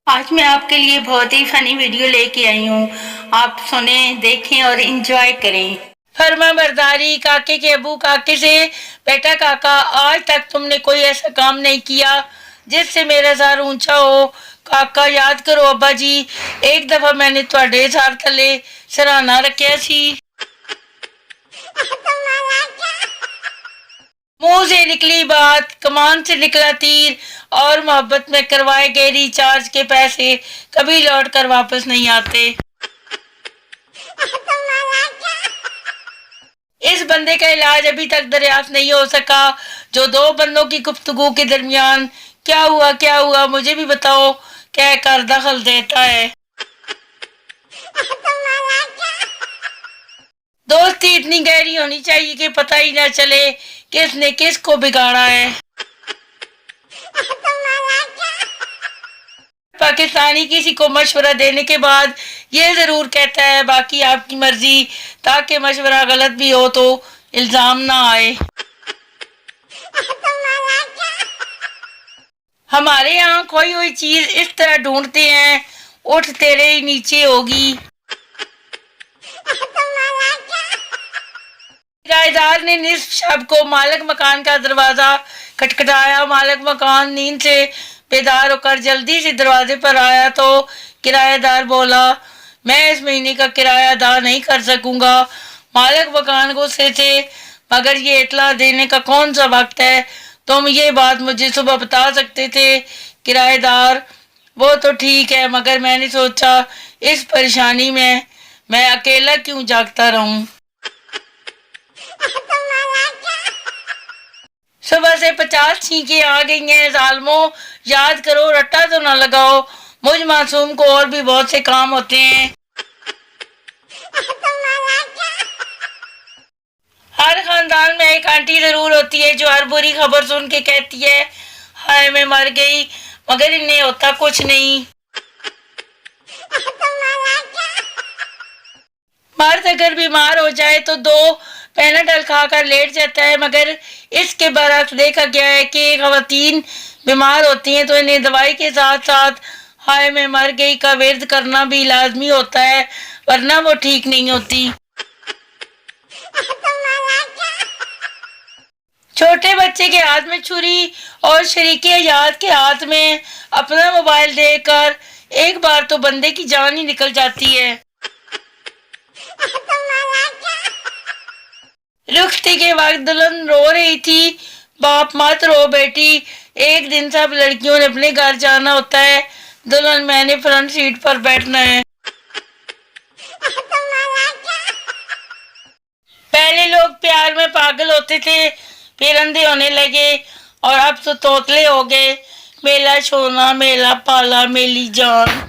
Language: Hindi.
आज मैं आपके लिए बहुत ही फनी वीडियो लेके आई हूँ। आप सुने, देखें और एंजॉय करें। फर्मा बरदारी। काके के अबू काके से, बेटा काका, आज तक तुमने कोई ऐसा काम नहीं किया जिससे मेरा सर ऊंचा हो। काका, याद करो अब्बा जी, एक दफा मैंने तुहाडे सर थले सराहना रखिया सी। मुंह से निकली बात, कमान से निकला तीर, और मोहब्बत में करवाए गए रिचार्ज के पैसे कभी लौट कर वापस नहीं आते। इस बंदे का इलाज अभी तक दरियाफ्त नहीं हो सका। जो दो बंदों की गुफ्तगू के दरमियान क्या हुआ मुझे भी बताओ कह कर दखल देता है। दोस्ती इतनी गहरी होनी चाहिए कि पता ही ना चले किसने किसको बिगाड़ा है। पाकिस्तानी किसी को मशवरा देने के बाद ये जरूर कहता है बाकी आपकी मर्जी, ताकि मशवरा गलत भी हो तो इल्जाम ना आए। हमारे यहाँ खोई हुई चीज इस तरह ढूंढते हैं, उठ तेरे ही नीचे होगी। किराएदार ने निस्फ शब को मालिक मकान का दरवाजा खटखटाया। मालिक मकान नींद से बेदार होकर जल्दी से दरवाजे पर आया तो किराएदार बोला, मैं इस महीने का किराया अदा नहीं कर सकूंगा। मालिक मकान गुस्से थे, मगर ये इतला देने का कौन सा वक्त है, तुम ये बात मुझे सुबह बता सकते थे। किराएदार, वो तो ठीक है, मगर मैंने सोचा इस परेशानी में मैं अकेला क्यों जागता रहूं। सुबह से 50 छींकें आ गई हैं। जालमो, याद करो, रट्टा तो ना लगाओ, मुझ मासूम को और भी बहुत से काम होते हैं। हर खानदान में एक आंटी जरूर होती है जो हर बुरी खबर सुन के कहती है, हाय मैं मर गई, मगर इन्हें होता कुछ नहीं। मर्द अगर बीमार हो जाए तो 2 पैनाडल खाकर लेट जाता है, मगर इसके बरक्स देखा गया है कि खवातीन बीमार होती हैं तो इन्हें दवाई के साथ साथ हाय मैं मर गई का विर्द करना भी लाजमी होता है, वरना वो ठीक नहीं होती। छोटे बच्चे के हाथ में छुरी और शरीके हयात के हाथ में अपना मोबाइल देकर एक बार तो बंदे की जान ही निकल जाती है। रुखती के वक्त दुल्हन रो रही थी, बाप मत रो बेटी, एक दिन सब लड़कियों ने अपने घर जाना होता है, दुल्हन मैंने फ्रंट सीट पर बैठना है। पहले लोग प्यार में पागल होते थे, फिर अंधे होने लगे, और अब तो तोतले हो गए। मेला सोना मेला पाला मेली जान।